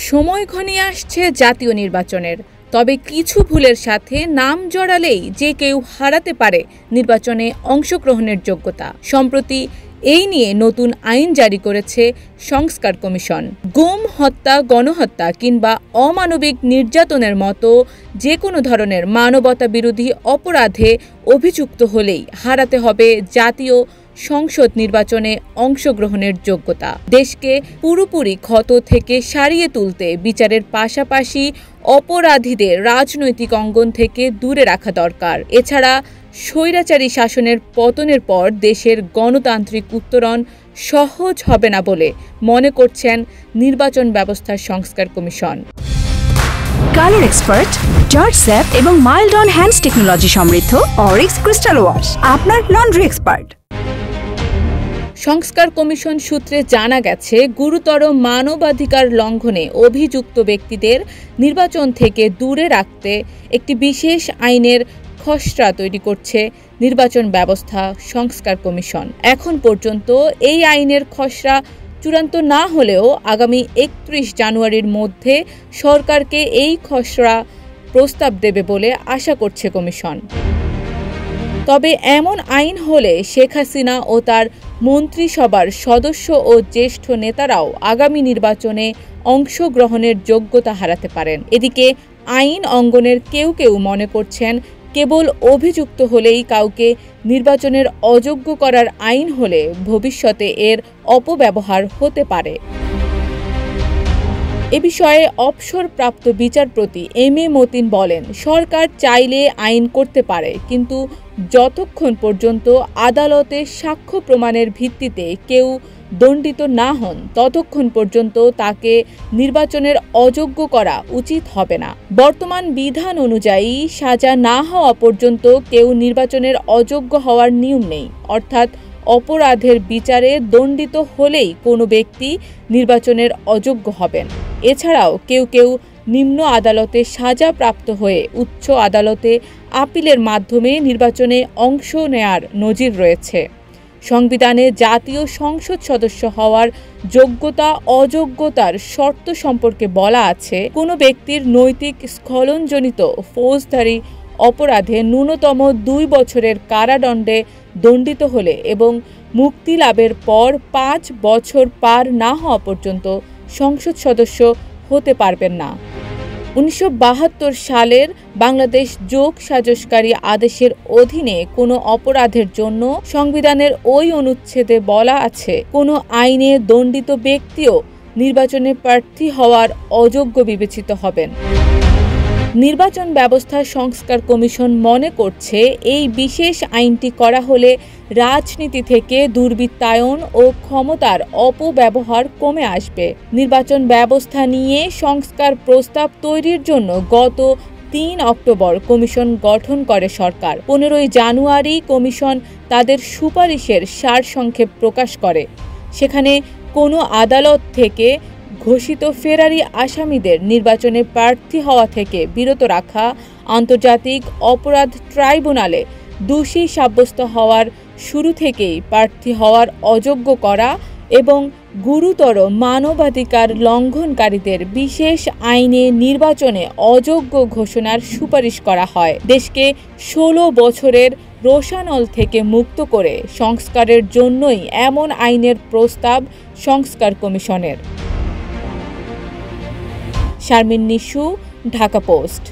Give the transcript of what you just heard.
সময় ঘনিয়ে আসছে জাতীয় নির্বাচনের, তবে কিছু ভুলের সাথে নাম জড়ালেই যে কেউ হারাতে পারে নির্বাচনে অংশগ্রহণের যোগ্যতা। সম্প্রতি এই নিয়ে নতুন আইন জারি করেছে সংস্কার কমিশন। গুম, হত্যা, গণহত্যা কিংবা অমানবিক নির্যাতনের মতো যে কোনো ধরনের মানবতা বিরোধী অপরাধে অভিযুক্ত হলেই হারাতে হবে জাতীয় সংসদ নির্বাচনে অংশগ্রহণের যোগ্যতা। দেশকে পুরোপুরি ক্ষত থেকে সারিয়ে তুলতে বিচারের পাশাপাশি অপরাধীদের রাজনৈতিক অঙ্গন থেকে দূরে রাখা দরকার। এছাড়া স্বৈরাচারী শাসনের পতনের পর দেশের গণতান্ত্রিক উত্তরণ সহজ হবে না বলে মনে করছেন নির্বাচন ব্যবস্থার সংস্কার commission. Colour expert, George sap এবং মাইল্ড অন হ্যান্ডস টেকনোলজি সমৃদ্ধ অরিক্স ক্রিস্টাল ওয়াশ আপনার লন্ড্রি এক্সপার্ট। সংস্কার কমিশন সূত্রে জানা গেছে, গুরুতর মানবাধিকার লঙ্ঘনে অভিযুক্ত ব্যক্তিদের নির্বাচন থেকে দূরে রাখতে একটি বিশেষ আইনের খসড়া তৈরি করছে নির্বাচন ব্যবস্থা সংস্কার কমিশন। এখন পর্যন্ত এই আইনের খসড়া চূড়ান্ত না হলেও আগামী 31 জানুয়ারির মধ্যে সরকারকে এই খসড়া প্রস্তাব দেবে বলে আশা করছে কমিশন। তবে এমন আইন হলে শেখ হাসিনা ও তার মন্ত্রিসভার সদস্য ও জ্যেষ্ঠ নেতারাও আগামী নির্বাচনে অংশগ্রহণের যোগ্যতা হারাতে পারেন। এদিকে আইন অঙ্গনের কেউ কেউ মনে করছেন, কেবল অভিযুক্ত হলেই কাউকে নির্বাচনের অযোগ্য করার আইন হলে ভবিষ্যতে এর অপব্যবহার হতে পারে। এ বিষয়ে অবসরপ্রাপ্ত বিচারপতি এম এ মতিন বলেন, সরকার চাইলে আইন করতে পারে, কিন্তু যতক্ষণ পর্যন্ত আদালতে সাক্ষ্য প্রমাণের ভিত্তিতে কেউ দণ্ডিত না হন ততক্ষণ পর্যন্ত তাকে নির্বাচনের অযোগ্য করা উচিত হবে না। বর্তমান বিধান অনুযায়ী সাজা না হওয়া পর্যন্ত কেউ নির্বাচনের অযোগ্য হওয়ার নিয়ম নেই, অর্থাৎ অপরাধের বিচারে দণ্ডিত হলেই কোনো ব্যক্তি নির্বাচনের অযোগ্য হবেন। এছাড়াও কেউ কেউ নিম্ন আদালতে সাজাপ্রাপ্ত হয়ে উচ্চ আদালতে আপিলের মাধ্যমে নির্বাচনে অংশ নেয়ার নজির রয়েছে। সংবিধানে জাতীয় সংসদ সদস্য হওয়ার যোগ্যতা অযোগ্যতার শর্ত সম্পর্কে বলা আছে, কোনো ব্যক্তির নৈতিক স্খলনজনিত ফৌজদারি অপরাধে ন্যূনতম 2 বছরের কারাদণ্ডে দণ্ডিত হলে এবং মুক্তি লাভের পর 5 বছর পার না হওয়া পর্যন্ত সংসদ সদস্য হতে পারবেন না। 1972 সালের বাংলাদেশ যোগ সাজসকারী আদেশের অধীনে কোনো অপরাধের জন্য সংবিধানের ওই অনুচ্ছেদে বলা আছে, কোনো আইনে দণ্ডিত ব্যক্তিও নির্বাচনে প্রার্থী হওয়ার অযোগ্য বিবেচিত হবেন। নির্বাচন ব্যবস্থা সংস্কার কমিশন মনে করছে, এই বিশেষ আইনটি করা হলে রাজনীতি থেকে দুর্বৃত্তায়ন ও ক্ষমতার অপব্যবহার কমে আসবে। নির্বাচন ব্যবস্থা নিয়ে সংস্কার প্রস্তাব তৈরির জন্য গত 3 অক্টোবর কমিশন গঠন করে সরকার। 15 জানুয়ারি কমিশন তাদের সুপারিশের সারসংক্ষেপ প্রকাশ করে। সেখানে কোনো আদালত থেকে ঘোষিত ফেরারি আসামিদের নির্বাচনে প্রার্থী হওয়া থেকে বিরত রাখা, আন্তর্জাতিক অপরাধ ট্রাইব্যুনালে দোষী সাব্যস্ত হওয়ার শুরু থেকেই প্রার্থী হওয়ার অযোগ্য করা এবং গুরুতর মানবাধিকার লঙ্ঘনকারীদের বিশেষ আইনে নির্বাচনে অযোগ্য ঘোষণার সুপারিশ করা হয়। দেশকে 16 বছরের রোষানল থেকে মুক্ত করে সংস্কারের জন্যই এমন আইনের প্রস্তাব সংস্কার কমিশনের। শারমিন নিশু, ঢাকা পোস্ট।